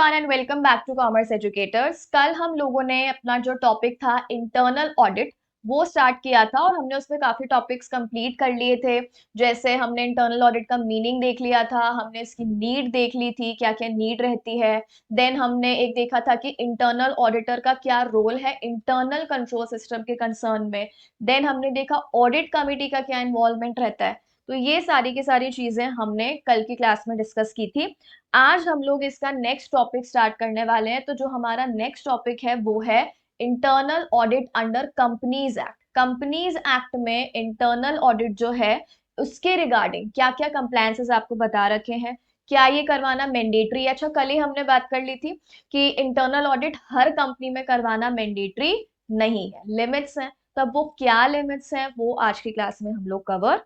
Everyone and welcome back to commerce educators. कल हम लोगों ने अपना जो टॉपिक था इंटरनल ऑडिट वो स्टार्ट किया था और हमने उसमें काफी टॉपिक्स कंप्लीट कर लिए थे। जैसे हमने इंटरनल ऑडिट का मीनिंग देख लिया था, हमने इसकी नीड देख ली थी, क्या क्या नीड रहती है। देन हमने एक देखा था कि इंटरनल ऑडिटर का क्या रोल है इंटरनल कंट्रोल सिस्टम के कंसर्न में। देन हमने देखा ऑडिट कमिटी का क्या इन्वॉल्वमेंट रहता है। तो ये सारी की सारी चीजें हमने कल की क्लास में डिस्कस की थी। आज हम लोग इसका नेक्स्ट टॉपिक स्टार्ट करने वाले हैं। तो जो हमारा नेक्स्ट टॉपिक है वो है internal audit under companies act. Companies act में इंटरनल ऑडिट जो है उसके रिगार्डिंग क्या क्या कंप्लायंसेस आपको बता रखे हैं, क्या ये करवाना मैंडेटरी है। अच्छा, कल ही हमने बात कर ली थी कि इंटरनल ऑडिट हर कंपनी में करवाना मैंडेटरी नहीं है, लिमिट्स हैं। तब वो क्या लिमिट्स हैं वो आज की क्लास में हम लोग कवर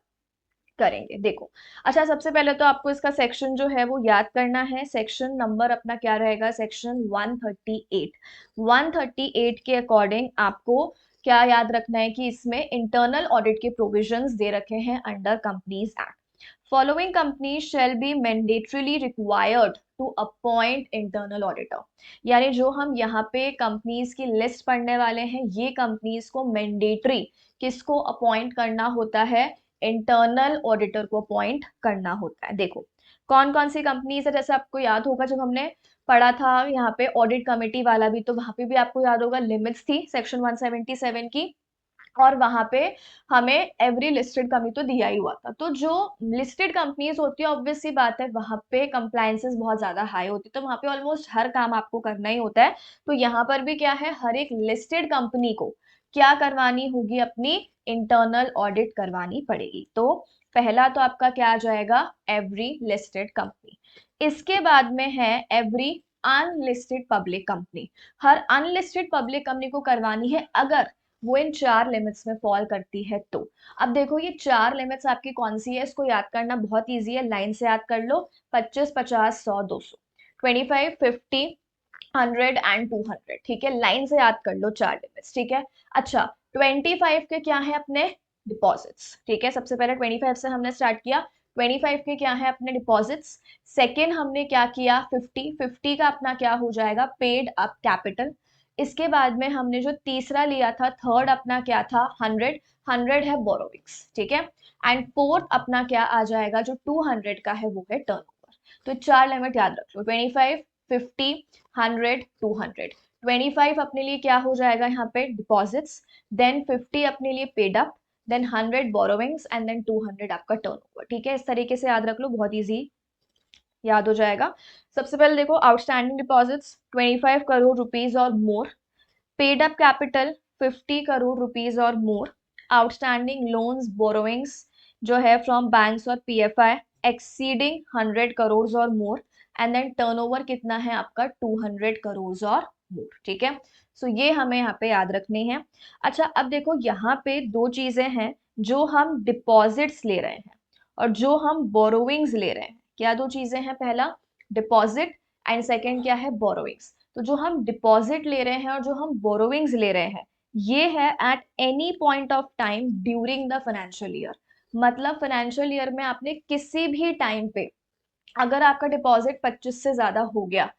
करेंगे। देखो, अच्छा सबसे पहले तो आपको इसका सेक्शन जो है वो याद करना है। सेक्शन नंबर अपना क्या रहेगा, सेक्शन 138। 138 के अकॉर्डिंग आपको क्या याद रखना है कि इसमें इंटरनल ऑडिट के प्रोविजंस दे रखे हैं under companies act. Following company shall be mandatorily required to appoint internal auditor. यानी जो हम यहाँ पे कंपनीज की लिस्ट पढ़ने वाले हैं, ये कंपनीज को मैंडेटरी किसको अपॉइंट करना होता है, इंटरनल ऑडिटर को अपॉइंट करना होता है। देखो कौन कौन सी कंपनीज है, जैसे आपको याद होगा जब हमने पढ़ा था यहाँ पे ऑडिट कमेटी वाला भी, तो वहां पे भी आपको याद होगा लिमिट्स थी सेक्शन 177 की। और वहां पे हमें एवरी लिस्टेड कंपनी तो दिया ही हुआ था। तो जो लिस्टेड कंपनीज होती है ऑब्वियस सी बात है वहां पे कंप्लायंसेस बहुत ज्यादा हाई होती है, तो वहां पे ऑलमोस्ट हर काम आपको करना ही होता है। तो यहाँ पर भी क्या है, हर एक लिस्टेड कंपनी को क्या करवानी होगी, अपनी इंटरनल ऑडिट करवानी पड़ेगी। तो पहला तो आपका क्या आ जाएगा, एवरी लिस्टेड कंपनी। इसके बाद में है एवरी अनलिस्टेड पब्लिक कंपनी। हर अनलिस्टेड पब्लिक कंपनी को करवानी है अगर वो इन चार लिमिट्स में फॉल करती है। तो अब देखो ये चार लिमिट्स आपकी कौन सी है, इसको याद करना बहुत इजी है, लाइन से याद कर लो। 25, 50, 100, 200, 25, 50, 100 एंड 200। ठीक है, लाइन से याद कर लो चार लिमिट्स। ठीक है, अच्छा 25 के क्या है अपने डिपॉजिट्स। ठीक है, सबसे पहले 25 से हमने स्टार्ट किया। 25 के क्या है अपने डिपॉजिट्स। सेकेंड हमने क्या किया, 50 का अपना क्या हो जाएगा, पेड अप कैपिटल। इसके बाद में हमने जो तीसरा लिया था, थर्ड अपना क्या था, 100। 100 है बोरोविंग्स। ठीक है, एंड फोर्थ अपना क्या आ जाएगा, जो 200 का है वो है टर्नओवर। तो चार लिमिट याद रख लो, 25, 50, 100, 200। 25 अपने लिए क्या हो जाएगा यहाँ पे डिपॉजिट्स, देन 50 अपने लिए paid up, then 100 borrowings and then 200 आपका टर्नओवर। ठीक है, इस तरीके से याद रख लो, बहुत इजी याद हो जाएगा। सबसे पहले देखो outstanding deposits 25 crore rupees or more, paid up capital 50 crore rupees or more, outstanding loans borrowings जो है from banks or PFI exceeding 100 crore or more, and then turnover कितना है आपका 200 करोड़ और मोर। ठीक है, सो ये हमें यहाँ पे याद रखनी है। अच्छा अब देखो यहाँ पे दो चीजें हैं, जो हम डिपॉजिट्स ले रहे हैं और जो हम बोरोइंग्स ले रहे हैं। क्या दो चीजें हैं, पहला डिपॉजिट एंड सेकेंड क्या है, बोरोइंग्स। तो जो हम डिपॉजिट ले रहे हैं और जो हम बोरोविंग्स ले रहे हैं, ये है eight any point of time during the financial year. मतलब फाइनेंशियल ईयर में आपने किसी भी टाइम पे अगर आपका डिपॉजिट 25 से ज्यादा हो गया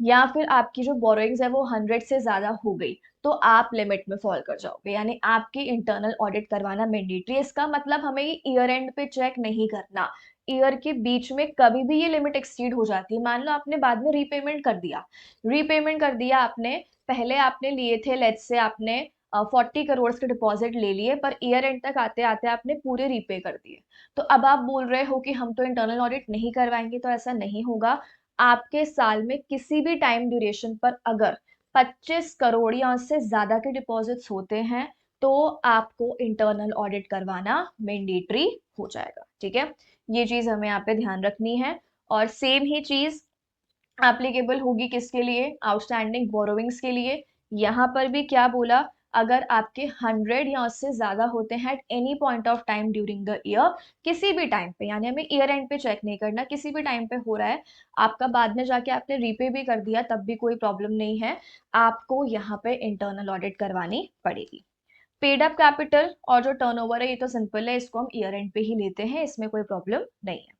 या फिर आपकी जो बोरोइंग्स है वो 100 से ज्यादा हो गई, तो आप लिमिट में फॉल कर जाओगे, यानी आपकी इंटरनल ऑडिट करवाना मैंडेटरी। इसका मतलब हमें ये ईयर एंड पे चेक नहीं करना, ईयर के बीच में कभी भी ये लिमिट एक्सीड हो जाती है। मान लो आपने बाद में रीपेमेंट कर दिया, रीपेमेंट कर दिया आपने, पहले आपने लिए थे लेट्स से आपने 40 करोड़ के डिपॉजिट ले लिए, पर ईयर एंड तक आते आते आपने पूरे रीपे कर दिए। तो अब आप बोल रहे हो कि हम तो इंटरनल ऑडिट नहीं करवाएंगे, तो ऐसा नहीं होगा। आपके साल में किसी भी टाइम ड्यूरेशन पर अगर 25 करोड़ या उससे ज्यादा के डिपॉजिट्स होते हैं तो आपको इंटरनल ऑडिट करवाना मैंडेटरी हो जाएगा। ठीक है, ये चीज हमें यहाँ पे ध्यान रखनी है। और सेम ही चीज एप्लीकेबल होगी किसके लिए, आउटस्टैंडिंग बोरोविंग्स के लिए। यहाँ पर भी क्या बोला, अगर आपके 100 या उससे ज्यादा होते हैं eight any point of time during the year, किसी भी टाइम पे, यानी हमें ईयर एंड पे चेक नहीं करना, किसी भी टाइम पे हो रहा है आपका, बाद में जाके आपने रीपे भी कर दिया तब भी कोई प्रॉब्लम नहीं है, आपको यहाँ पे इंटरनल ऑडिट करवानी पड़ेगी। पेड अप कैपिटल और जो टर्नओवर है ये तो सिंपल है, इसको हम ईयर एंड पे ही लेते हैं, इसमें कोई प्रॉब्लम नहीं है।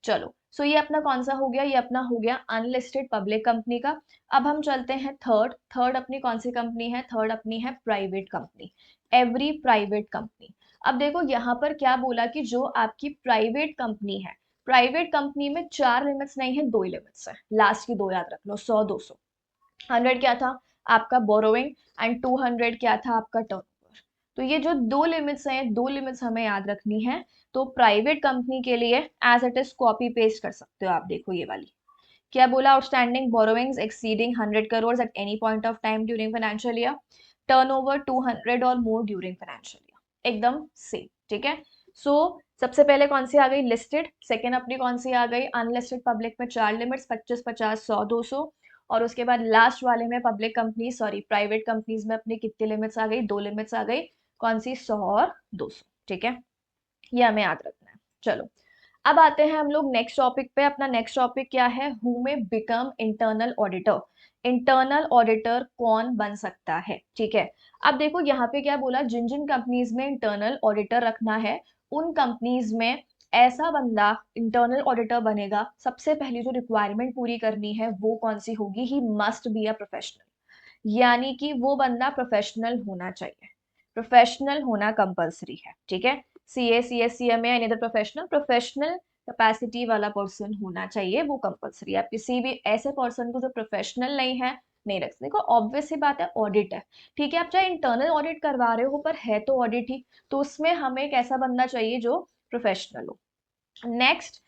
चलो, सो ये अपना कौन सा हो गया, ये अपना हो गया अनलिस्टेड पब्लिक कंपनी का। अब हम चलते हैं थर्ड। थर्ड अपनी कौन सी कंपनी है, थर्ड अपनी है private company, every private company. अब देखो यहाँ पर क्या बोला कि जो आपकी प्राइवेट कंपनी है, प्राइवेट कंपनी में 4 लिमिट्स नहीं है, 2 लिमिट्स है, लास्ट की 2 याद रख लो, 100 200। 100 क्या था आपका बोरोइंग एंड 200 क्या था आपका टर्नओवर। तो ये जो 2 लिमिट्स हैं, 2 लिमिट्स हमें याद रखनी है। तो प्राइवेट कंपनी के लिए as it is copy paste कर सकते हो आप। देखो ये वाली क्या बोला, outstanding borrowings exceeding 100 crore at any point of time during financial year, turnover 200 और मोर ड्यूरिंग फाइनेंशियल ईयर, एकदम सेम। ठीक है। सो सबसे पहले कौन सी आ गई, लिस्टेड। सेकेंड अपनी कौन सी आ गई, अनलिस्टेड। पब्लिक में 4 लिमिट्स, 25 50 100 200। और उसके बाद लास्ट वाले में public company sorry private companies में अपनी कितनी लिमिट्स आ गई, 2 लिमिट्स आ गई, कौन सी, 100 और 200। ठीक है, ये हमें याद रखना है। चलो, अब आते हैं हम लोग नेक्स्ट टॉपिक पे। अपना नेक्स्ट टॉपिक क्या है, हु में become internal auditor. Internal auditor कौन बन सकता है। ठीक है, अब देखो यहाँ पे क्या बोला, जिन जिन कंपनीज में इंटरनल ऑडिटर रखना है, उन कंपनीज में ऐसा बंदा इंटरनल ऑडिटर बनेगा। सबसे पहली जो रिक्वायरमेंट पूरी करनी है वो कौन सी होगी, he must be a professional, यानी कि वो बंदा प्रोफेशनल होना चाहिए। प्रोफेशनल होना कंपलसरी है। ठीक है, CA CS CMA any other professional, professional capacity वाला पर्सन होना चाहिए, वो कंपलसरी है। आप किसी भी ऐसे पर्सन को जो प्रोफेशनल नहीं है नहीं रख सकते। देखो ऑब्वियस सी बात है, ऑडिट है, ठीक है, आप चाहे इंटरनल ऑडिट करवा रहे हो पर है तो ऑडिट ही, तो उसमें हमें एक ऐसा बंदा चाहिए जो प्रोफेशनल हो। Next,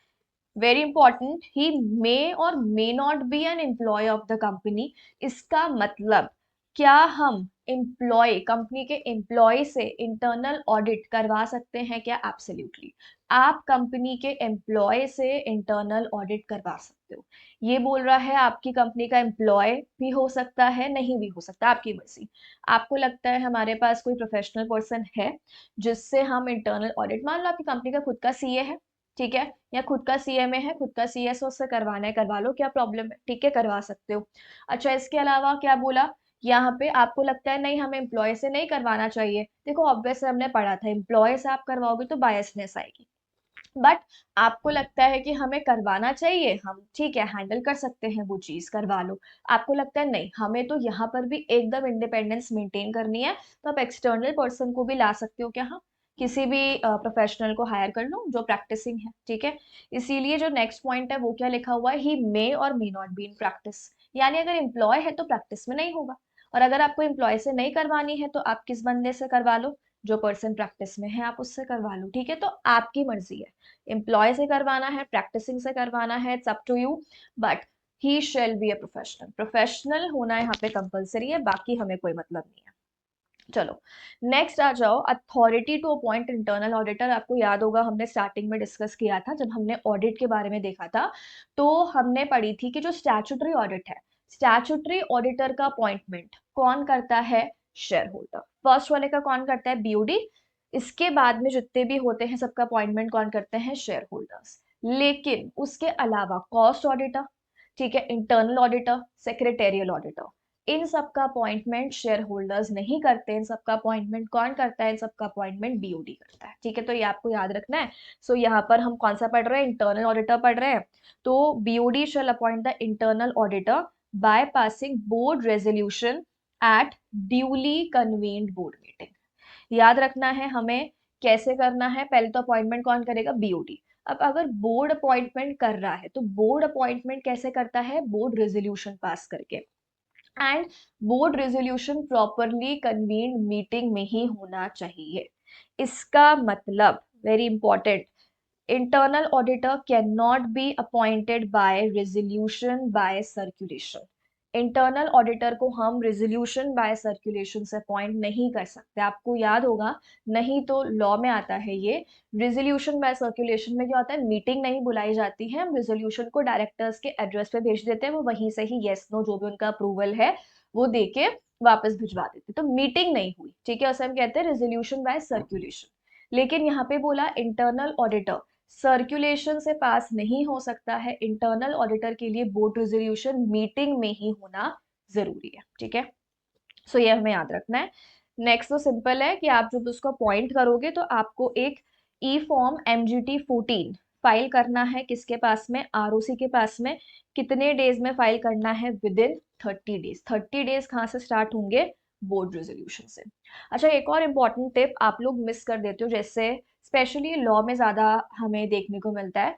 very important, he may और may not be an employee of the company. इसका मतलब क्या हम एम्प्लॉय, कंपनी के एम्प्लॉय से इंटरनल ऑडिट करवा सकते हैं क्या, एब्सोल्युटली। आप कंपनी के एम्प्लॉय से इंटरनल ऑडिट करवा सकते हो। ये बोल रहा है आपकी कंपनी का एम्प्लॉय भी हो सकता है, नहीं भी हो सकता, आपकी मर्जी। आपको लगता है हमारे पास कोई प्रोफेशनल पर्सन है जिससे हम इंटरनल ऑडिट, मान लो आपकी कंपनी का खुद का सीए है, ठीक है, या खुद का सीएमए है, खुद का सीएसओ से करवाना है करवा लो, क्या प्रॉब्लम है, ठीक है, करवा सकते हो। अच्छा, इसके अलावा क्या बोला, यहाँ पे आपको लगता है नहीं हमें एम्प्लॉय से नहीं करवाना चाहिए। देखो ऑब्वियस हमने पढ़ा था, एम्प्लॉय से आप करवाओगे तो बायसनेस आएगी, बट आपको लगता है कि हमें करवाना चाहिए, हम ठीक है हैंडल कर सकते हैं वो चीज, करवा लो। आपको लगता है नहीं हमें तो यहाँ पर भी एकदम इंडिपेंडेंस मेंटेन करनी है, तो आप एक्सटर्नल पर्सन को भी ला सकते हो क्या, हाँ, किसी भी प्रोफेशनल को हायर कर लो जो प्रैक्टिसिंग है। ठीक है, इसीलिए जो नेक्स्ट पॉइंट है वो क्या लिखा हुआ है, ही मे और may not be in practice, यानी अगर एम्प्लॉय है तो प्रैक्टिस में नहीं होगा, और अगर आपको एम्प्लॉय से नहीं करवानी है तो आप किस बंदे से करवा लो, जो पर्सन प्रैक्टिस में है आप उससे करवा लो। ठीक है, तो आपकी मर्जी है, एम्प्लॉय से करवाना है, प्रैक्टिसिंग से करवाना है, it's up to you, but he shall be a professional. Professional होना यहाँ पे कंपलसरी है, बाकी हमें कोई मतलब नहीं है। चलो, नेक्स्ट आ जाओ, authority to appoint internal auditor. आपको याद होगा हमने स्टार्टिंग में डिस्कस किया था जब हमने ऑडिट के बारे में देखा था, तो हमने पढ़ी थी कि जो स्टैट्यूटरी ऑडिट है, स्टैट्यूटरी ऑडिटर का अपॉइंटमेंट कौन करता है, शेयर होल्डर। फर्स्ट वाले का कौन करता है, बीओडी। इसके बाद में जितने भी होते हैं सबका अपॉइंटमेंट कौन करते हैं, शेयर होल्डर्स। लेकिन उसके अलावा कॉस्ट ऑडिटर, ठीक है, इंटरनल ऑडिटर, सेक्रेटेरियल ऑडिटर, इन सबका अपॉइंटमेंट शेयर होल्डर्स नहीं करते। इन सबका अपॉइंटमेंट कौन करता है, इन सबका अपॉइंटमेंट बीओडी करता है। ठीक है, तो ये आपको याद रखना है। सो यहाँ पर हम कौन सा पढ़ रहे हैं, इंटरनल ऑडिटर पढ़ रहे हैं। तो BOD shall appoint the internal auditor by passing board resolution at duly convened board meeting. याद रखना है हमें कैसे करना है, पहले तो अपॉइंटमेंट कौन करेगा, बीओडी। अब अगर बोर्ड अपॉइंटमेंट कर रहा है तो बोर्ड अपॉइंटमेंट कैसे करता है, बोर्ड रेजोल्यूशन पास करके, and board resolution properly convened meeting में ही होना चाहिए। इसका मतलब very important, internal auditor cannot be appointed by resolution by circulation। Internal auditor को हम रेजोल्यूशन बाय सर्कुलेशन से अपॉइंट नहीं कर सकते। आपको याद होगा, नहीं तो लॉ में आता है ये, रेजोल्यूशन बाय सर्कुलेशन में क्या होता है, मीटिंग नहीं बुलाई जाती है, हम रेजोल्यूशन को डायरेक्टर्स के एड्रेस पे भेज देते हैं, वो वहीं से ही येस नो जो भी उनका अप्रूवल है वो देके वापस भिजवा देते, तो मीटिंग नहीं हुई। ठीक है, उसे हम कहते हैं रेजोल्यूशन बाय सर्कुलेशन। लेकिन यहाँ पे बोला इंटरनल ऑडिटर सर्कुलेशन से पास नहीं हो सकता है, इंटरनल ऑडिटर के लिए बोर्ड रेजोल्यूशन मीटिंग में ही होना जरूरी है। ठीक है, सो ये हमें याद रखना है। नेक्स्ट तो सिंपल है कि आप जब उसको अपॉइंट करोगे तो आपको एक ई फॉर्म MGT 14 फाइल करना है किसके पास में, आरओसी के पास में। कितने डेज में फाइल करना है, विद इन 30 डेज। 30 डेज कहाँ से स्टार्ट होंगे, बोर्ड रेजोल्यूशन से। अच्छा, एक और इम्पॉर्टेंट टिप आप लोग मिस कर देते हो, जैसे स्पेशली लॉ में ज्यादा हमें देखने को मिलता है।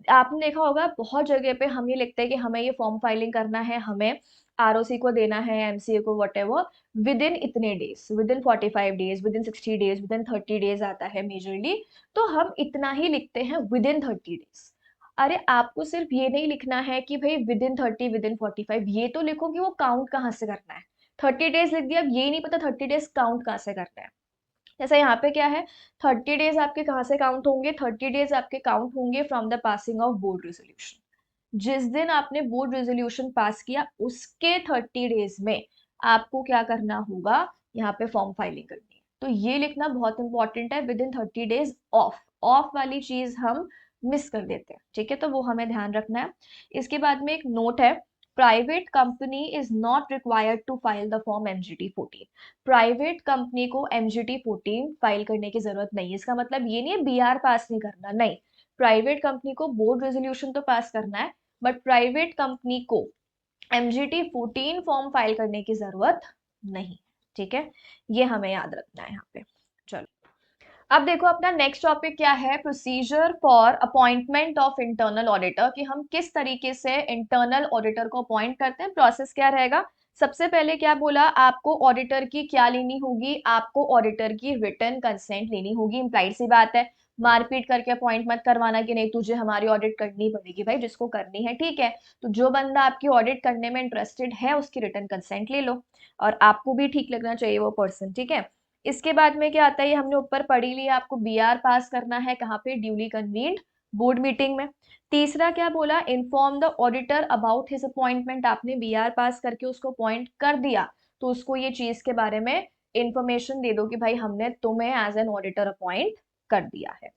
आपने देखा होगा बहुत जगह पे हम ये लिखते हैं कि हमें ये फॉर्म फाइलिंग करना है, हमें आरओसी को देना है, एमसीए को, वट एवर, विद इन इतने days, with in 45 days, with in 60 days, with in 30 days आता है मेजरली। तो हम इतना ही लिखते हैं, विद इन 30 डेज। अरे आपको सिर्फ ये नहीं लिखना है कि भाई विद इन 30, विद इन 45, ये तो लिखो कि वो काउंट कहाँ से करना है। 30 डेज लिख दिया, अब ये नहीं पता 30 डेज काउंट कहाँ से करना है। जैसे यहाँ पे क्या है, 30 डेज आपके कहाँ से काउंट होंगे, 30 डेज आपके काउंट होंगे from the passing of board resolution. जिस दिन आपने बोर्ड रेजोल्यूशन पास किया उसके 30 डेज में आपको क्या करना होगा, यहाँ पे फॉर्म फाइलिंग करनी है। तो ये लिखना बहुत इंपॉर्टेंट है, with in 30 days of. Of वाली चीज हम मिस कर देते हैं, ठीक है, तो वो हमें ध्यान रखना है। इसके बाद में एक नोट है, private company is not required to file the form MGT 14। Private company को एमजीटी 14 फाइल करने की जरूरत नहीं है। इसका मतलब ये नहीं है बीआर पास नहीं करना, नहीं। प्राइवेट कंपनी को बोर्ड रेजोल्यूशन तो पास करना है, बट प्राइवेट कंपनी को एमजीटी 14 फॉर्म फाइल करने की जरूरत नहीं, ठीक है, ये हमें याद रखना है यहाँ पे। चलो, अब देखो अपना नेक्स्ट टॉपिक क्या है, procedure for appointment of internal auditor, कि हम किस तरीके से इंटरनल ऑडिटर को अपॉइंट करते हैं, प्रोसेस क्या रहेगा। सबसे पहले क्या बोला, आपको ऑडिटर की क्या लेनी होगी, आपको ऑडिटर की रिटन कंसेंट लेनी होगी। इम्प्लाइड सी बात है, मारपीट करके अपॉइंट मत करवाना कि नहीं तुझे हमारी ऑडिट करनी पड़ेगी। भाई जिसको करनी है ठीक है, तो जो बंदा आपकी ऑडिट करने में इंटरेस्टेड है उसकी रिटन कंसेंट ले लो, और आपको भी ठीक लगना चाहिए वो पर्सन, ठीक है। इसके बाद में क्या आता है, ये हमने ऊपर पढ़ी लिया, आपको बीआर पास करना है कहाँ पे, ड्यूली कन्वीन्ड बोर्ड मीटिंग में। तीसरा क्या बोला, inform the auditor about his appointment. आपने बीआर पास करके उसको अपॉइंट कर दिया, तो उसको ये चीज के बारे में इंफॉर्मेशन दे दो कि भाई हमने तुम्हें एज एन ऑडिटर अपॉइंट कर दिया है।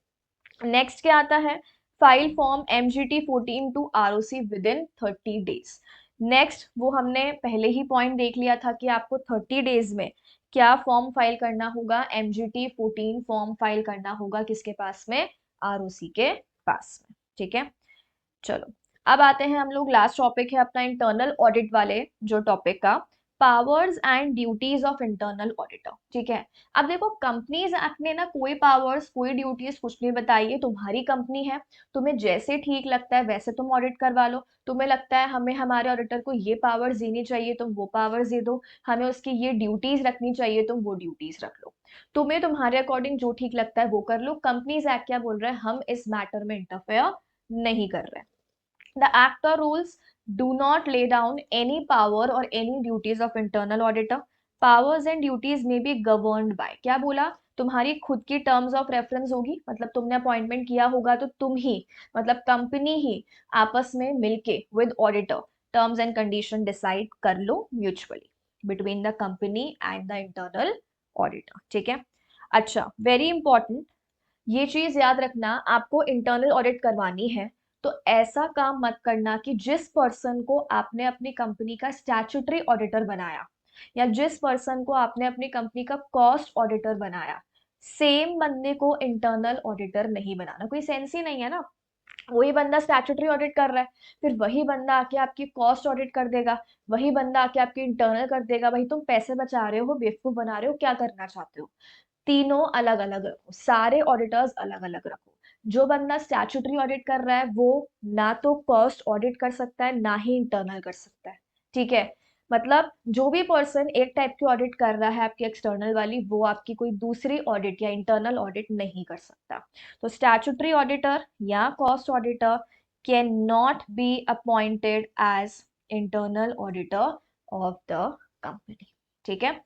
नेक्स्ट क्या आता है, file form MGT 14 to ROC within 30 days. Next वो हमने पहले ही पॉइंट देख लिया था कि आपको 30 डेज में क्या फॉर्म फाइल करना होगा, एमजीटी 14 फॉर्म फाइल करना होगा किसके पास में, आरओसी के पास में, ठीक है। चलो, अब आते हैं हम लोग, लास्ट टॉपिक है अपना इंटरनल ऑडिट वाले जो टॉपिक का, powers and duties of internal auditor, ठीक है। अब देखो कंपनीज एक्ट ने ना कोई पावर्स कोई ड्यूटीज कुछ नहीं बताई है, तुम्हारी कंपनी है, तुम्हें जैसे ठीक लगता है वैसे तुम ऑडिट करवा लो। तुम्हें लगता है हमें हमारे ऑडिटर को ये पावर्स देनी चाहिए, तुम वो पावर्स दे दो। हमें उसकी ये ड्यूटीज रखनी चाहिए, तुम वो ड्यूटीज रख लो। तुम्हें तुम्हारे अकॉर्डिंग जो ठीक लगता है वो कर लो। कंपनीज एक्ट क्या बोल रहा है, हम इस मैटर में इंटरफेयर नहीं कर रहे हैं। The Act or rules do not lay down any power or any duties of internal auditor. Powers and duties may be governed by, क्या बोला, तुम्हारी खुद की टर्म्स ऑफ रेफरेंस होगी, मतलब तुमने अपॉइंटमेंट किया होगा तो तुम ही, मतलब कंपनी ही आपस में मिलके with auditor terms and condition decide कर लो mutually between the company and the internal auditor, ठीक है। अच्छा, वेरी इंपॉर्टेंट, ये चीज याद रखना, आपको इंटरनल ऑडिट करवानी है तो ऐसा काम मत करना कि जिस पर्सन को आपने अपनी कंपनी का स्टैट्यूटरी ऑडिटर बनाया या जिस पर्सन को आपने अपनी कंपनी का कॉस्ट ऑडिटर बनाया, सेम बंदे को इंटरनल ऑडिटर नहीं बनाना, कोई सेंस ही नहीं है ना। वही बंदा स्टैट्यूटरी ऑडिट कर रहा है, फिर वही बंदा आके आपकी कॉस्ट ऑडिट कर देगा, वही बंदा आके आपकी इंटरनल कर देगा। भाई तुम पैसे बचा रहे हो, बेवकूफ बना रहे हो, क्या करना चाहते हो। तीनों अलग अलग रखो, सारे ऑडिटर्स अलग अलग रखो। जो बंदा स्टैट्यूटरी ऑडिट कर रहा है वो ना तो कॉस्ट ऑडिट कर सकता है ना ही इंटरनल कर सकता है, ठीक है। मतलब जो भी पर्सन एक टाइप की ऑडिट कर रहा है आपकी एक्सटर्नल वाली, वो आपकी कोई दूसरी ऑडिट या इंटरनल ऑडिट नहीं कर सकता। तो स्टैट्यूटरी ऑडिटर या cost auditor can not be appointed as internal auditor of the company, ठीक है।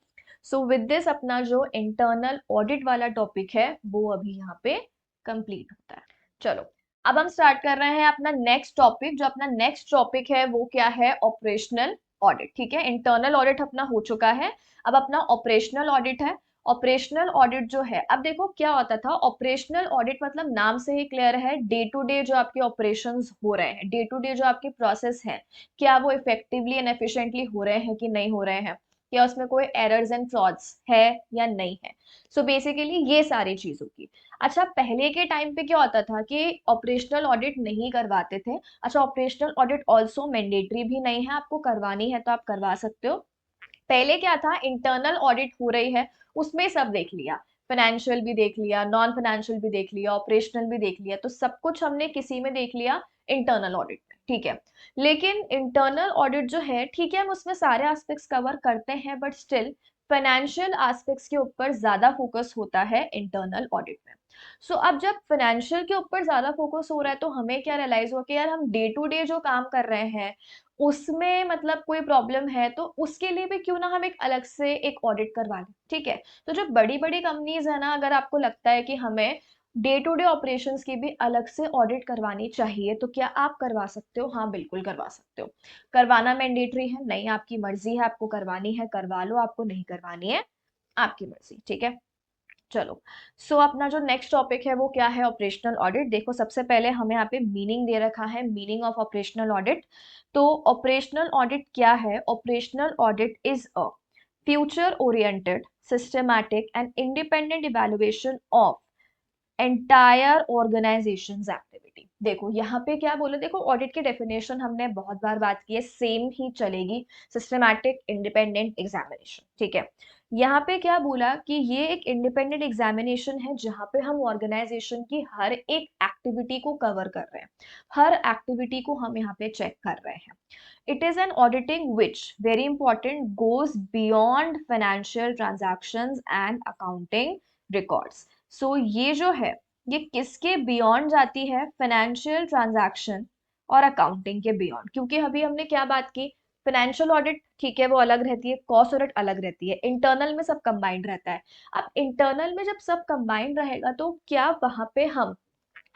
सो विद दिस अपना जो इंटरनल ऑडिट वाला टॉपिक है वो अभी यहाँ पे कंप्लीट होता है। चलो, अब हम स्टार्ट कर रहे हैं अपना नेक्स्ट टॉपिक। जो अपना नेक्स्ट टॉपिक है वो क्या है, ऑपरेशनल ऑडिट, ठीक है। इंटरनल ऑडिट अपना हो चुका है, अब अपना ऑपरेशनल ऑडिट है। ऑपरेशनल ऑडिट जो है, अब देखो क्या होता था, ऑपरेशनल ऑडिट मतलब नाम से ही क्लियर है, डे टू डे जो आपके ऑपरेशंस हो रहे हैं, डे टू डे जो आपकी प्रोसेस है, क्या वो इफेक्टिवली एंड एफिशिएंटली हो रहे हैं कि नहीं हो रहे हैं। या उसमें कोई एरर्स एंड फ्रॉड्स है या नहीं है। सो बेसिकली ये सारी चीजों की। अच्छा, पहले के टाइम पे क्या होता था कि ऑपरेशनल ऑडिट नहीं करवाते थे। अच्छा, ऑपरेशनल ऑडिट ऑल्सो मैंडेटरी भी नहीं है, आपको करवानी है तो आप करवा सकते हो। पहले क्या था, इंटरनल ऑडिट हो रही है, उसमें सब देख लिया, फाइनेंशियल भी देख लिया, नॉन फाइनेंशियल भी देख लिया, ऑपरेशनल भी देख लिया, तो सब कुछ हमने किसी में देख लिया, इंटरनल ऑडिट में, ठीक है। लेकिन इंटरनल ऑडिट जो है, ठीक है, हम उसमें सारे एस्पेक्ट्स कवर करते हैं, बट स्टिल फाइनेंशियल एस्पेक्ट्स के ऊपर ज्यादा फोकस होता है इंटरनल ऑडिट में। सो अब जब फाइनेंशियल के ऊपर ज्यादा फोकस हो रहा है, तो हमें क्या रियलाइज हुआ कि यार हम डे टू डे जो काम कर रहे हैं उसमें मतलब कोई प्रॉब्लम है, तो उसके लिए भी क्यों ना हम एक अलग से एक ऑडिट करवा लें, ठीक है। तो जो बड़ी बड़ी कंपनीज है ना, अगर आपको लगता है कि हमें डे टू डे ऑपरेशंस की भी अलग से ऑडिट करवानी चाहिए, तो क्या आप करवा सकते हो? हाँ, बिल्कुल करवा सकते हो। करवाना मैंडेटरी है नहीं, आपकी मर्जी है, आपको करवानी है करवा लो, आपको नहीं करवानी है आपकी मर्जी, ठीक है। चलो, अपना जो नेक्स्ट टॉपिक है वो क्या है? Operational audit. देखो, सबसे पहले हमें यहाँ पे मीनिंग दे रखा है, मीनिंग ऑफ ऑपरेशनल ऑडिट। तो ऑपरेशनल ऑडिट क्या है? Operational audit is a future oriented, systematic and independent evaluation of entire organisation activity. देखो यहाँ पे क्या बोले, देखो ऑडिट की डेफिनेशन हमने बहुत बार बात की है, सेम ही चलेगी, सिस्टमैटिक इंडिपेंडेंट एग्जामिनेशन, ठीक है। यहाँ पे क्या बोला कि ये एक इंडिपेंडेंट एग्जामिनेशन है जहाँ पे हम ऑर्गेनाइजेशन की हर एक एक्टिविटी को कवर कर रहे हैं, हर एक्टिविटी को हम यहाँ पे चेक कर रहे हैं। It is an auditing which, very important, goes beyond financial transactions and accounting records. So ये जो है, ये किसके बियॉन्ड जाती है? फाइनेंशियल ट्रांजैक्शन और अकाउंटिंग के बियॉन्ड। क्योंकि अभी हमने क्या बात की, फाइनेंशियल ऑडिट ठीक है वो अलग रहती है, कॉस्ट ऑडिट अलग रहती है, इंटरनल में सब कंबाइंड रहता है। अब इंटरनल में जब सब कंबाइंड रहेगा, तो क्या वहां पे हम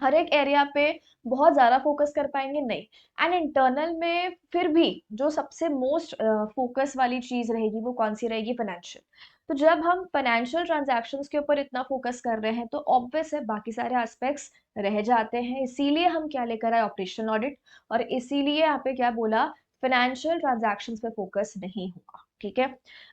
हर एक एरिया पे बहुत ज्यादा फोकस कर पाएंगे? नहीं। एंड इंटरनल में फिर भी जो सबसे मोस्ट फोकस वाली चीज रहेगी वो कौन सी रहेगी? फाइनेंशियल। तो जब हम फाइनेंशियल ट्रांजैक्शंस के ऊपर इतना फोकस कर रहे हैं, तो ऑब्वियस है बाकी सारे एस्पेक्ट्स रह जाते हैं, इसीलिए हम क्या लेकर आए? Operational audit. और इसीलिए यहाँ पे क्या बोला? फाइनेंशियल ट्रांजैक्शंस पे फोकस नहीं होगा, ठीक है।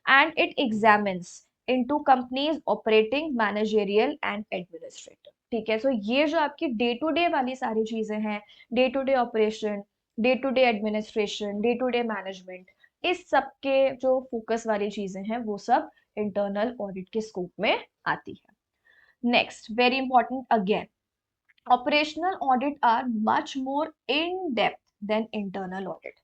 And it examines into companies operating, managerial and administrative, ठीक है। सो ये जो आपकी डे टू डे वाली सारी चीजें हैं, day to day operation, day to day administration, day to day management, इस सब के जो फोकस वाली चीजें हैं वो सब इंटरनल ऑडिट के स्कोप में आती है। Next, very important again, operational audit are much more in depth than internal audit।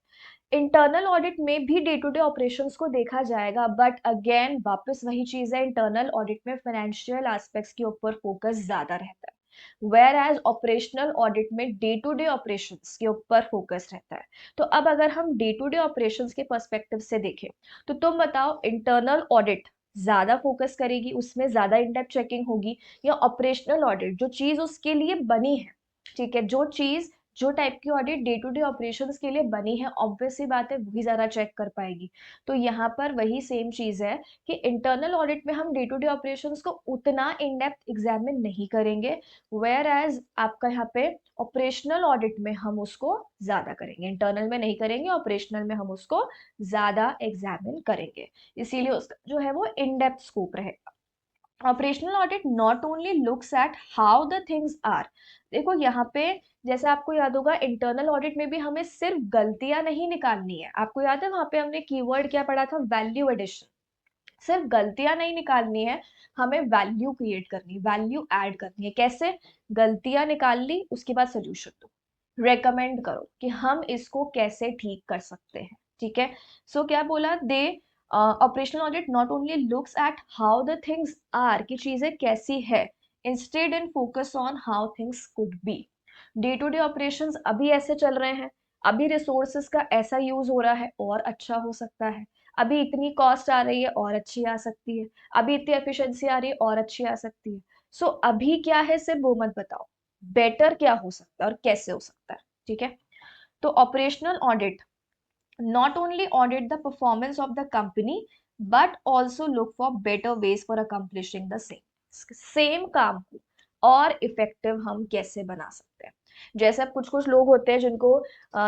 Internal audit में भी डे टू डे ऑपरेशंस को देखा जाएगा, बट अगेन वापस वही चीज है, इंटरनल ऑडिट में फाइनेंशियल एस्पेक्ट्स के ऊपर फोकस ज्यादा रहता है, वेयर एज ऑपरेशनल ऑडिट में डे टू डे ऑपरेशंस के ऊपर फोकस रहता है। तो अब अगर हम डे टू डे ऑपरेशंस के पर्सपेक्टिव से देखें, तो तुम बताओ, इंटरनल ऑडिट ज्यादा फोकस करेगी, उसमें ज्यादा इन डेप्थ चेकिंग होगी, या ऑपरेशनल ऑडिट जो चीज उसके लिए बनी है, ठीक है, जो चीज जो टाइप की audit day to day operations के लिए बनी है, ऑब्वियस सी बात है वही ज्यादा चेक कर पाएगी। तो यहाँ पर वही सेम चीज है कि इंटरनल ऑडिट में हम डे टू डे ऑपरेशंस को उतना इन डेप्थ एग्जामिन नहीं करेंगे, वेयर एज आपका यहाँ पे ऑपरेशनल ऑडिट में हम उसको ज्यादा करेंगे, इंटरनल में नहीं करेंगे, ऑपरेशनल में हम उसको ज्यादा एग्जामिन करेंगे, इसीलिए उसका जो है वो इन डेप्थ स्कोप रहेगा। Operational audit not only looks at how the things are. देखो यहाँ पे, जैसे आपको याद होगा, इंटरनल ऑडिट में भी हमें सिर्फ गलतियां नहीं निकालनी है, आपको याद है वहां पे हमने कीवर्ड क्या पढ़ा था? Value addition. सिर्फ गलतियां नहीं निकालनी है, हमें वैल्यू क्रिएट करनी, वैल्यू ऐड करनी है। कैसे? गलतियां निकाल ली, उसके बाद सोल्यूशन दो, रेकमेंड करो कि हम इसको कैसे ठीक कर सकते हैं, ठीक है। सो क्या बोला? They operational audit not only looks at how the things are, की चीजें कैसी है, instead in focus on how things could be. Day to day operations अभी ऐसे चल रहे हैं, अभी रिसोर्सेस का ऐसा यूज हो रहा है, और अच्छा हो सकता है, अभी इतनी कॉस्ट आ रही है और अच्छी आ सकती है, अभी इतनी एफिशिएंसी आ रही है और अच्छी आ सकती है। सो अभी क्या है, सिर्फ वो मत बताओ, बेटर क्या हो सकता है और कैसे हो सकता है, ठीक है। तो operational audit not only audit the performance of the company but also look for better ways for accomplishing the same काम को और इफेक्टिव हम कैसे बना सकते हैं। जैसे अब कुछ कुछ लोग होते हैं जिनको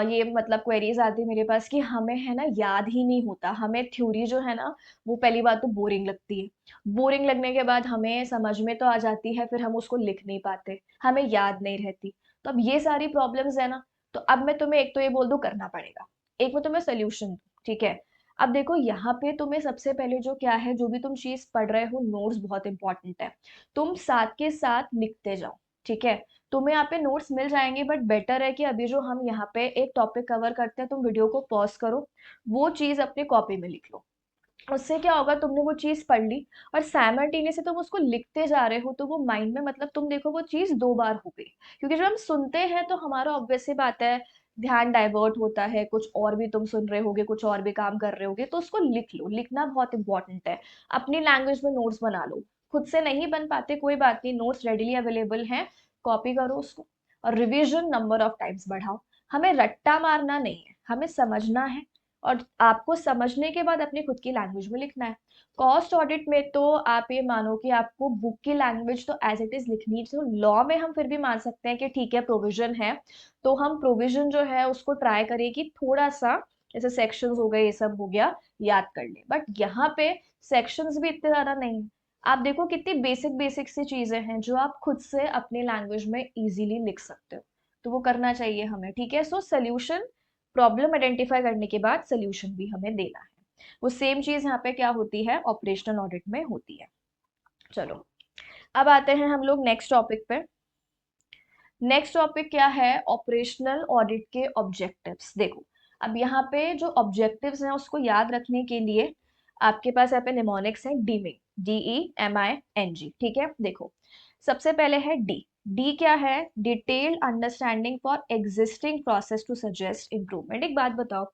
ये मतलब क्वेरीज आती है मेरे पास कि हमें है ना याद ही नहीं होता, हमें थ्योरी जो है ना वो पहली बात तो बोरिंग लगती है, बोरिंग लगने के बाद हमें समझ में तो आ जाती है, फिर हम उसको लिख नहीं पाते, हमें याद नहीं रहती। तो अब ये सारी प्रॉब्लम्स है ना, तो अब मैं तुम्हें एक तो ये बोल दूं करना पड़ेगा, एक मैं तुम्हें सोल्यूशन दूं, ठीक है। अब देखो यहाँ पे तुम्हें सबसे पहले जो क्या है, जो भी तुम चीज पढ़ रहे हो नोट्स बहुत इंपॉर्टेंट है, तुम साथ के साथ लिखते जाओ, ठीक है। तुम्हें यहाँ पे नोट्स मिल जाएंगे, बट बेटर है कि अभी जो हम यहाँ पे एक टॉपिक कवर करते हैं तुम वीडियो को पॉज करो, वो चीज अपनी कॉपी में लिख लो। उससे क्या होगा, तुमने वो चीज पढ़ ली और साइमल्टेनियसली तुम उसको लिखते जा रहे हो, तो वो माइंड में मतलब तुम देखो वो चीज दो बार हो गई। क्योंकि जब हम सुनते हैं तो हमारा ऑब्वियस सी बात है ध्यान डाइवर्ट होता है, कुछ और भी तुम सुन रहे होगे, कुछ और भी काम कर रहे होगे, तो उसको लिख लो, लिखना बहुत इंपॉर्टेंट है। अपनी लैंग्वेज में नोट्स बना लो, खुद से नहीं बन पाते कोई बात नहीं, नोट्स रेडिली अवेलेबल हैं, कॉपी करो उसको। और रिविजन नंबर ऑफ टाइम्स बढ़ाओ। हमें रट्टा मारना नहीं है, हमें समझना है, और आपको समझने के बाद अपनी खुद की लैंग्वेज में लिखना है। कॉस्ट ऑडिट में तो आप ये मानो कि आपको बुक की लैंग्वेज तो एज इट इज लिखनी है, तो लॉ में हम फिर भी मान सकते हैं कि ठीक है प्रोविजन है, तो हम प्रोविजन जो है उसको ट्राई करें कि थोड़ा सा, जैसे सेक्शंस हो गए ये सब हो गया, याद कर ले। बट यहाँ पे सेक्शंस भी इतने ज्यादा नहीं है। आप देखो कितनी बेसिक बेसिक सी चीजें हैं जो आप खुद से अपनी लैंग्वेज में इजीली लिख सकते हो, तो वो करना चाहिए हमें, ठीक है। सो सोल्यूशन, प्रॉब्लम आइडेंटिफाई करने के बाद सोल्यूशन भी हमें देना है। वो सेम चीज यहाँ पे क्या होती है, ऑपरेशनल ऑडिट में होती है। चलो, अब आते हैं हम लोग नेक्स्ट टॉपिक पे। नेक्स्ट टॉपिक क्या है, ऑपरेशनल ऑडिट के ऑब्जेक्टिव्स। देखो, अब यहाँ पे जो ऑब्जेक्टिव्स हैं उसको याद रखने के लिए आपके पास यहाँ पे निमोनिक्स है, डीमिंग, DEMING, ठीक है। देखो, सबसे पहले है डी। डी क्या है, detailed understanding for existing process to suggest improvement. एक बात बताओ,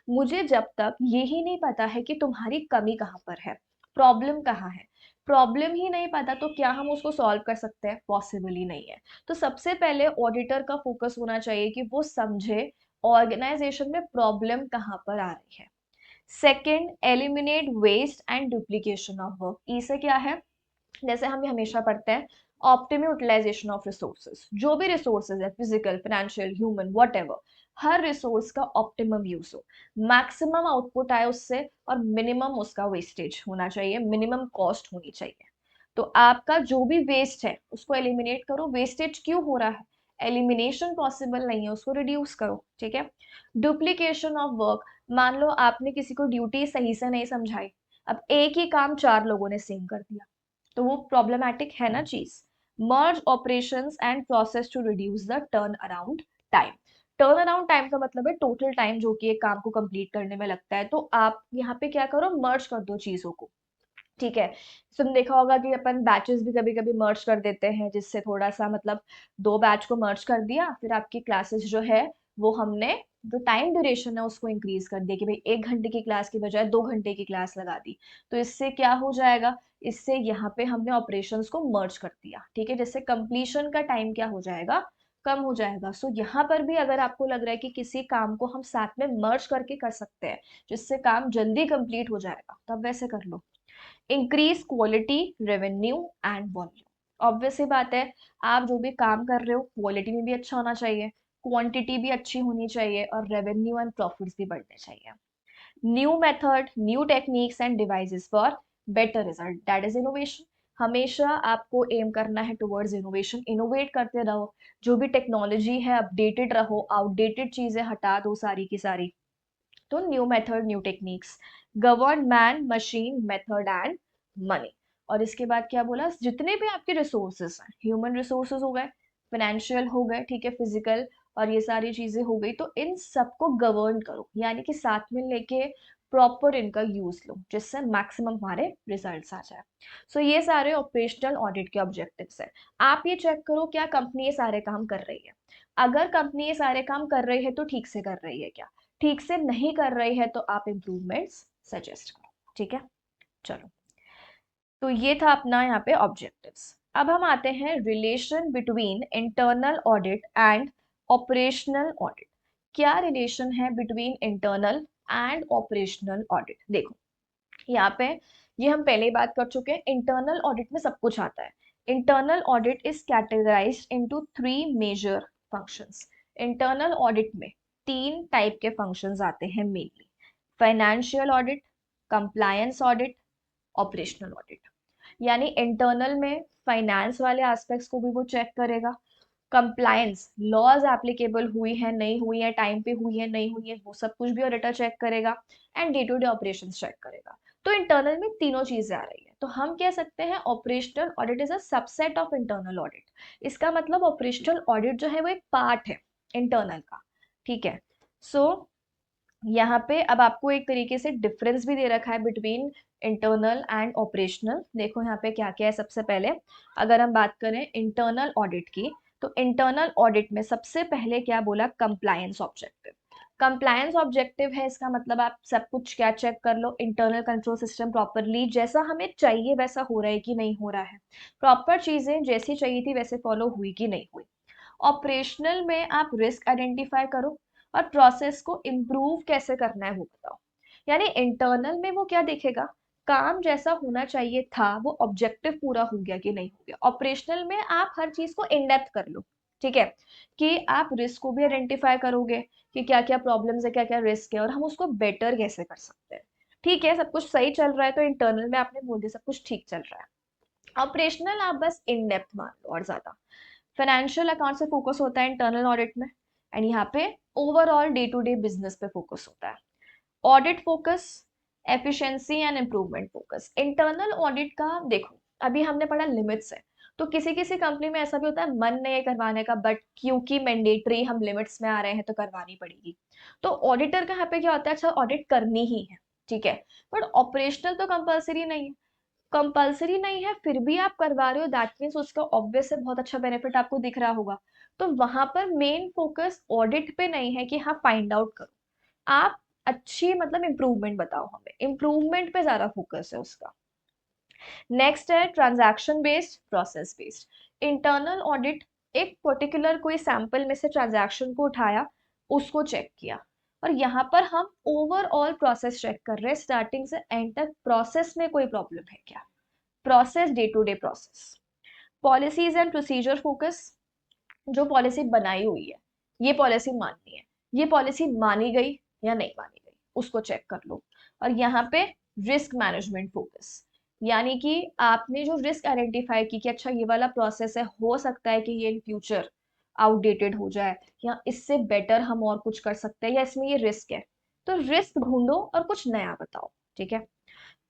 मुझे जब तक ये ही नहीं पता है कि तुम्हारी कमी कहाँ पर है, प्रॉब्लम कहाँ है, प्रॉब्लम ही नहीं पता, तो क्या हम उसको सॉल्व कर सकते हैं, पॉसिबल ही नहीं है। तो सबसे पहले ऑडिटर का फोकस होना चाहिए कि वो समझे ऑर्गेनाइजेशन में प्रॉब्लम कहाँ पर आ रही है। Second, eliminate waste and duplication of work. ई से क्या है, जैसे हम हमेशा पढ़ते हैं, ऑप्टिमम यूटिलाइजेशन ऑफ रिसोर्सेज, जो भी रिसोर्सेज है, physical, financial, human, what her resource का ऑप्टिमम यूज हो, मैक्सिमम आउटपुट आए उससे, और मिनिमम उसका वेस्टेज होना चाहिए, मिनिमम कॉस्ट होनी चाहिए। तो आपका जो भी वेस्ट है उसको एलिमिनेट करो। वेस्टेज क्यों हो रहा है, एलिमिनेशन पॉसिबल नहीं है, उसको रिड्यूस करो, ठीक है। डुप्लीकेशन ऑफ वर्क, मान लो आपने किसी को ड्यूटी सही से नहीं समझाई, अब एक ही काम चार लोगों ने सेम कर दिया, तो वो प्रॉब्लमैटिक है ना चीज। Merge operations and process to reduce the turn around time. Turn around time का मतलब है टोटल टाइम जो कि एक काम को कंप्लीट करने में लगता है, तो आप यहाँ पे क्या करो, मर्ज कर दो चीजों को, ठीक है। तुम देखा होगा कि अपन बैचेस भी कभी कभी मर्ज कर देते हैं, जिससे थोड़ा सा मतलब दो बैच को मर्ज कर दिया, फिर आपकी क्लासेस जो है वो हमने जो टाइम ड्यूरेशन है उसको इंक्रीज कर दिया कि भाई 1 घंटे की क्लास की बजाय 2 घंटे की क्लास लगा दी। तो इससे क्या हो जाएगा, इससे यहाँ पे हमने ऑपरेशंस को मर्ज कर दिया, ठीक है, जिससे कंप्लीशन का टाइम क्या हो जाएगा, कम हो जाएगा। सो यहाँ पर भी अगर आपको लग रहा है कि किसी काम को हम साथ में मर्ज करके कर सकते हैं जिससे काम जल्दी कंप्लीट हो जाएगा, तब वैसे कर लो। Increase quality, revenue and volume. Obvious सी बात है, आप जो भी काम कर रहे हो क्वालिटी में भी अच्छा होना चाहिए, क्वांटिटी भी अच्छी होनी चाहिए, और रेवेन्यू एंड प्रॉफिट्स भी बढ़ने चाहिए। New method, new techniques end devices for better result, that is innovation. हमेशा आपको एम करना है टुवर्ड्स इनोवेशन, इनोवेट करते रहो, जो भी टेक्नोलॉजी है अपडेटेड रहो, आउटडेटेड चीजें हटा दो सारी की सारी। तो new method, new techniques, govern man, machine, method and money. और इसके बाद क्या बोला, जितने भी आपके रिसोर्सेस हैं, ह्यूमन रिसोर्सेज हो गए, फाइनेंशियल हो गए, ठीक है, फिजिकल, और ये सारी चीजें हो गई, तो इन सबको गवर्न करो, यानी कि साथ में लेके प्रॉपर इनका यूज लो, जिससे मैक्सिमम हमारे रिजल्ट्स आ जाए। सो ये सारे ऑपरेशनल ऑडिट के ऑब्जेक्टिव्स है। आप ये चेक करो क्या कंपनी ये सारे काम कर रही है, अगर कंपनी ये सारे काम कर रही है तो ठीक से कर रही है क्या, ठीक से नहीं कर रही है तो आप इम्प्रूवमेंट्स सजेस्ट करो, ठीक है। चलो, तो ये था अपना यहाँ पे ऑब्जेक्टिव्स। अब हम आते हैं relation between internal audit and operational audit. क्या रिलेशन है between internal and operational audit. देखो, यहाँ पे ये हम पहले ही बात कर चुके हैं, इंटरनल ऑडिट में सब कुछ आता है, internal audit is categorised into 3 major functions. Internal audit में 3 टाइप के फंक्शंस आते हैं mainly: financial audit, compliance audit, operational audit. यानी इंटरनल में फाइनेंस वाले एस्पेक्ट्स को भी वो चेक करेगा, कंप्लायंस लॉज एप्लीकेबल हुई है नहीं हुई है, टाइम पे हुई है नहीं हुई है, वो सब कुछ भी ऑडिटर चेक करेगा, and day to day operation check करेगा। तो इंटरनल में तीनों चीजें आ रही है, तो हम कह सकते हैं operational audit is a subset of internal audit. इसका मतलब ऑपरेशनल ऑडिट जो है वो एक पार्ट है इंटरनल का। ठीक है। सो यहाँ पे अब आपको एक तरीके से डिफरेंस भी दे रखा है बिटवीन इंटरनल एंड ऑपरेशनल। देखो यहाँ पे क्या क्या है। सबसे पहले अगर हम बात करें इंटरनल ऑडिट की, तो इंटरनल ऑडिट में सबसे पहले क्या बोला, कंप्लायंस ऑब्जेक्टिव। कंप्लायंस ऑब्जेक्टिव है, इसका मतलब आप सब कुछ क्या चेक कर लो, इंटरनल कंट्रोल सिस्टम प्रॉपरली जैसा हमें चाहिए वैसा हो रहा है कि नहीं हो रहा है, प्रॉपर चीजें जैसी चाहिए थी वैसे फॉलो हुई कि नहीं हुई। ऑपरेशनल में आप रिस्क आइडेंटिफाई करो और प्रोसेस को इम्प्रूव कैसे करना है वो बताओ। यानी इंटरनल में वो क्या देखेगा, काम जैसा होना चाहिए था वो ऑब्जेक्टिव पूरा हो गया कि नहीं हो गया। ऑपरेशनल में आप हर चीज को इन डेप्थ कर लो। ठीक है, कि आप रिस्क को भी आइडेंटिफाई करोगे कि क्या क्या प्रॉब्लम्स है, क्या क्या रिस्क है, और हम उसको बेटर कैसे कर सकते हैं। ठीक है, सब कुछ सही चल रहा है तो इंटरनल में आपने बोल दिया सब कुछ ठीक चल रहा है। ऑपरेशनल आप बस इन डेप्थ मान लो और ज्यादा। फाइनेंशियल अकाउंट से फोकस होता है इंटरनल ऑडिट में, एंड यहाँ पे overall day to day business पे फोकस होता है। Audit focus, efficiency and improvement focus. Internal audit का देखो, अभी हमने पढ़ा लिमिट्स है, तो किसी किसी कंपनी में ऐसा भी होता है मन नहीं है करवाने का, बट क्योंकि मैंडेटरी हम लिमिट्स में आ रहे हैं तो करवानी पड़ेगी। तो ऑडिटर का यहाँ पे क्या होता है, अच्छा ऑडिट करनी ही है, ठीक है, बट ऑपरेशनल तो कंपलसरी नहीं है। कंपलसरी नहीं है फिर भी आप करवा रहे हो, दैट मीन्स उसका ऑब्वियस है बहुत अच्छा बेनिफिट आपको दिख रहा होगा। तो वहां पर मेन फोकस ऑडिट पे नहीं है कि हाँ फाइंड आउट करो, आप अच्छी मतलब इम्प्रूवमेंट बताओ, हमें इम्प्रूवमेंट पे ज्यादा फोकस है उसका। नेक्स्ट है transaction based, process based. Internal audit एक पर्टिकुलर कोई सैंपल में से ट्रांजैक्शन को उठाया, उसको चेक किया, और यहाँ पर हम ओवरऑल प्रोसेस चेक कर रहे हैं स्टार्टिंग से एंड तक, प्रोसेस में कोई प्रॉब्लम है क्या, process day to day process. Policies and procedure focus, जो पॉलिसी बनाई हुई है ये पॉलिसी माननी है, ये पॉलिसी मानी गई या नहीं मानी गई उसको चेक कर लो। और यहाँ पे रिस्क मैनेजमेंट फोकस, यानी कि आपने जो रिस्क आइडेंटिफाई की कि अच्छा ये वाला प्रोसेस है, हो सकता है कि ये इन फ्यूचर आउटडेटेड हो जाए, या इससे बेटर हम और कुछ कर सकते हैं, या इसमें ये रिस्क है, तो रिस्क ढूंढो और कुछ नया बताओ। ठीक है।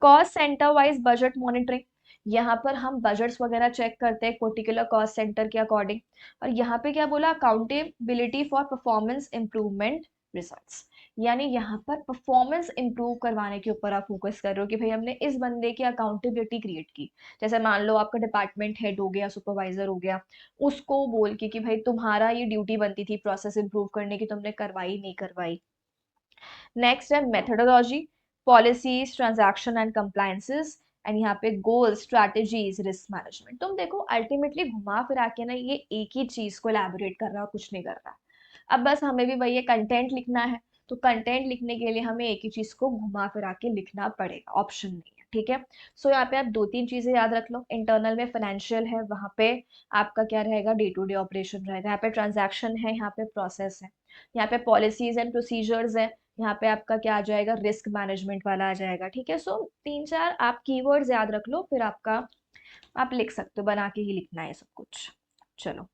Cost centre wise budget monitoring, यहाँ पर हम बजट्स वगैरह चेक करते हैं पर्टिकुलर कॉस्ट सेंटर के अकॉर्डिंग। और यहाँ पे क्या बोला, accountability for performance improvement results, यानी यहाँ पर परफॉर्मेंस इंप्रूव करवाने के ऊपर आप फोकस कर रहे हो कि भाई हमने इस बंदे की अकाउंटेबिलिटी क्रिएट की। जैसे मान लो आपका डिपार्टमेंट हेड हो गया, सुपरवाइजर हो गया, उसको बोल के कि भाई तुम्हारा ये ड्यूटी बनती थी प्रोसेस इंप्रूव करने की, तुमने करवाई नहीं करवाई। नेक्स्ट है methodology, policies, transaction and compliances, and यहाँ पे गोल, स्ट्रैटेजीज, रिस्क मैनेजमेंट। तुम देखो अल्टीमेटली घुमा फिरा के ना ये एक ही चीज को एलैबोरेट कर रहा है, कुछ नहीं कर रहा है। अब बस हमें भी वही कंटेंट लिखना है, तो कंटेंट लिखने के लिए हमें एक ही चीज को घुमा फिरा के लिखना पड़ेगा, ऑप्शन नहीं है। ठीक है। सो यहाँ पे आप 2-3 चीजें याद रख लो, इंटरनल में फाइनेंशियल है, वहां पे आपका क्या रहेगा, डे टू डे ऑपरेशन रहेगा, यहाँ पे ट्रांजैक्शन है, यहाँ पे प्रोसेस है, यहाँ पे पॉलिसीज एंड प्रोसीजर्स है, यहाँ पे आपका क्या आ जाएगा, रिस्क मैनेजमेंट वाला आ जाएगा। ठीक है। सो 3-4 आप कीवर्ड्स याद रख लो, फिर आपका आप लिख सकते हो, बना के ही लिखना है सब कुछ। चलो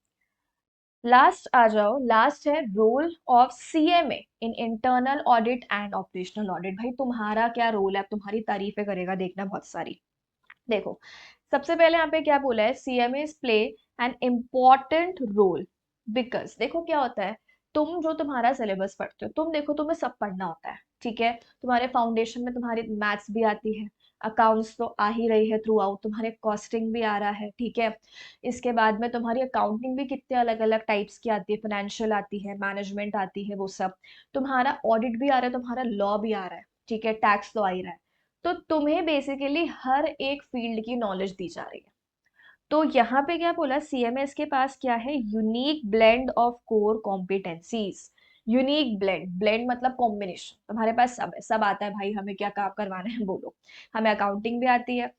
लास्ट आ जाओ, लास्ट है role of CMA in internal audit and operational audit. भाई तुम्हारा क्या रोल है, अब तुम्हारी तारीफें करेगा देखना बहुत सारी। देखो सबसे पहले यहाँ पे क्या बोला है, CMA play an important role, because देखो क्या होता है, तुम जो तुम्हारा सिलेबस पढ़ते हो, तुम देखो तुम्हें सब पढ़ना होता है, ठीक है, तुम्हारे फाउंडेशन में तुम्हारी मैथ्स भी आती है, अकाउंट्स तो आ ही रही है थ्रू आउट, तुम्हारे कॉस्टिंग भी आ रहा है, ठीक है, इसके बाद में तुम्हारी अकाउंटिंग भी कितने अलग अलग टाइप्स की आती है, फाइनेंशियल आती है, मैनेजमेंट आती है, वो सब, तुम्हारा ऑडिट भी आ रहा है, तुम्हारा लॉ भी आ रहा है, ठीक है, टैक्स तो आ ही रहा है। तो तुम्हें बेसिकली हर एक फील्ड की नॉलेज दी जा रही है। तो यहाँ पे क्या बोला, सीएमएस के पास क्या है, unique blend of core competencies. Unique blend, blend मतलब कॉम्बिनेशन, तुम्हारे पास सब है, सब आता है भाई, हमें क्या काम करवाना है बोलो। हमें अकाउंटिंग भी आती है,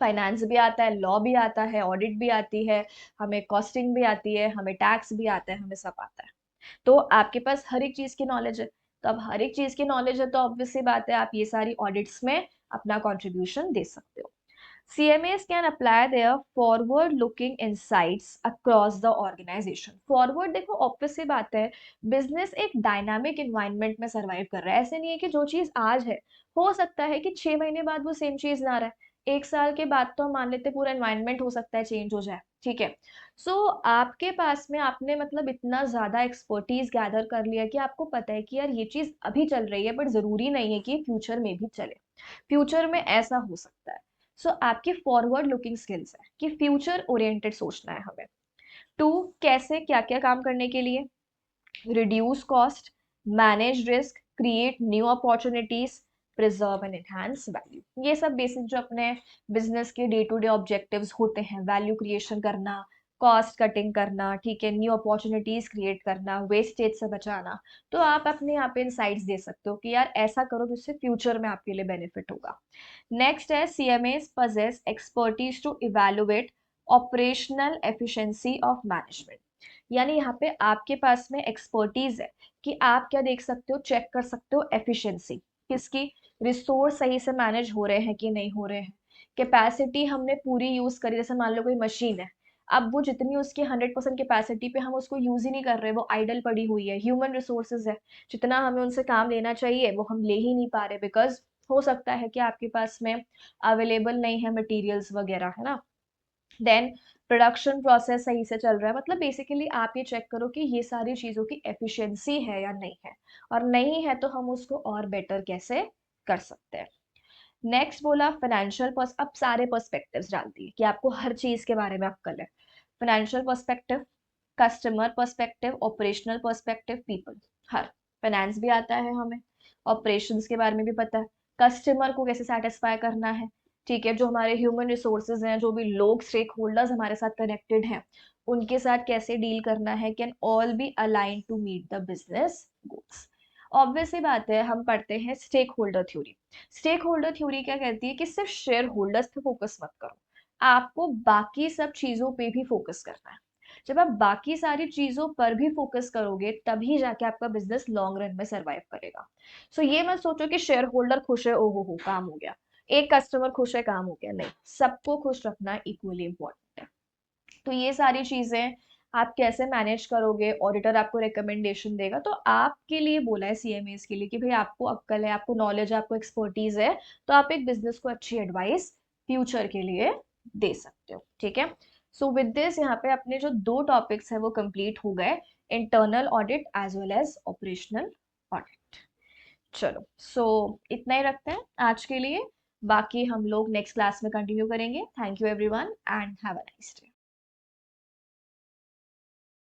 फाइनेंस भी आता है, लॉ भी आता है, ऑडिट भी आती है, हमें कॉस्टिंग भी आती है, हमें टैक्स भी आता है, हमें सब आता है। तो आपके पास हर एक चीज की नॉलेज है। तो अब हर एक चीज की नॉलेज है तो ऑब्वियस सी बात है आप ये सारी ऑडिट्स में अपना कंट्रीब्यूशन दे सकते हो। CMAs can apply their forward-looking insights across the organization. Forward देखो ऑब्वियस सी बात है, बिजनेस एक डायनामिक इन्वायरमेंट में सरवाइव कर रहा है। ऐसे नहीं है कि जो चीज आज है, हो सकता है कि 6 महीने बाद वो सेम चीज ना रहे, 1 साल के बाद तो हम मान लेते हैं पूरा एनवायरनमेंट हो सकता है चेंज हो जाए, ठीक है। सो आपके पास में आपने मतलब इतना ज्यादा एक्सपर्टीज गैदर कर लिया कि आपको पता है कि यार ये चीज अभी चल रही है बट जरूरी नहीं है कि फ्यूचर में भी चले, फ्यूचर में ऐसा हो सकता है। सो आपकी फॉरवर्ड लुकिंग स्किल्स है कि फ्यूचर ओरिएंटेड सोचना है हमें। टू, कैसे क्या क्या काम करने के लिए, reduce cost, manage risk, create new opportunities, preserve and enhance value. ये सब बेसिक जो अपने बिजनेस के डे टू डे ऑब्जेक्टिव्स होते हैं, वैल्यू क्रिएशन करना, कॉस्ट कटिंग करना, ठीक है, न्यू अपॉर्चुनिटीज क्रिएट करना, वेस्टेज से बचाना। तो आप अपने यहाँ पे इंसाइट्स दे सकते हो कि यार ऐसा करो जिससे फ्यूचर में आपके लिए बेनिफिट होगा। नेक्स्ट है CMAs possess expertise to evaluate operational efficiency of management। यानी यहाँ पे आपके पास में एक्सपर्टीज है कि आप क्या देख सकते हो, चेक कर सकते हो एफिशिएंसी किसकी, रिसोर्स सही से मैनेज हो रहे हैं कि नहीं हो रहे हैं, कैपेसिटी हमने पूरी यूज करी, जैसे मान लो कोई मशीन है, अब वो जितनी उसकी 100% कैपेसिटी पे हम उसको यूज ही नहीं कर रहे, वो आइडल पड़ी हुई है। ह्यूमन रिसोर्सेज है, जितना हमें उनसे काम लेना चाहिए वो हम ले ही नहीं पा रहे, बिकॉज हो सकता है कि आपके पास में अवेलेबल नहीं है मटेरियल्स वगैरह, है ना। देन प्रोडक्शन प्रोसेस सही से चल रहा है, मतलब बेसिकली आप ये चेक करो कि ये सारी चीजों की एफिशिएंसी है या नहीं है, और नहीं है तो हम उसको और बेटर कैसे कर सकते हैं। नेक्स्ट बोला फाइनेंशियल अब सारे पर्सपेक्टिव्स डाल दिए कि आपको हर चीज के बारे में अक्ल है। Financial perspective, customer perspective, operational perspective, people, हर, फाइनेंस भी आता है हमें, ऑपरेशंस के बारे में भी पता है, कस्टमर को कैसे सेटिस्फाई करना है, ठीक है, जो हमारे ह्यूमन रिसोर्सेज हैं, जो भी लोग स्टेक होल्डर्स हमारे साथ कनेक्टेड हैं, उनके साथ कैसे डील करना है, can all be align to meet the business goals. Obvious सी बात है, हम पढ़ते हैं stakeholder theory. Stakeholder theory क्या कहती है कि सिर्फ शेयर होल्डर्स पे फोकस मत करो, आपको बाकी सब चीजों पे भी फोकस करना है। जब आप बाकी सारी चीजों पर भी फोकस करोगे तभी जाके आपका बिजनेस लॉन्ग रन में सरवाइव करेगा। सो ये मत सोचो कि शेयर होल्डर खुश है, ओहो हो काम हो गया, एक कस्टमर खुश है काम हो गया, नहीं, सबको खुश रखना इक्वली इंपॉर्टेंट है। तो ये सारी चीजें आप कैसे मैनेज करोगे, ऑडिटर आपको रिकमेंडेशन देगा, तो आपके लिए बोला है CMAs के लिए कि भाई आपको अक्ल है, आपको नॉलेज है, आपको एक्सपर्टीज है, तो आप एक बिजनेस को अच्छी एडवाइस फ्यूचर के लिए दे सकते हो, ठीक है। सो विद दिस यहाँ पे अपने जो 2 टॉपिक्स है वो कंप्लीट हो गए, internal audit as well as operational audit. चलो, इतना ही रखते हैं आज के लिए, बाकी हम लोग नेक्स्ट क्लास में कंटिन्यू करेंगे। Thank you everyone and have a nice day.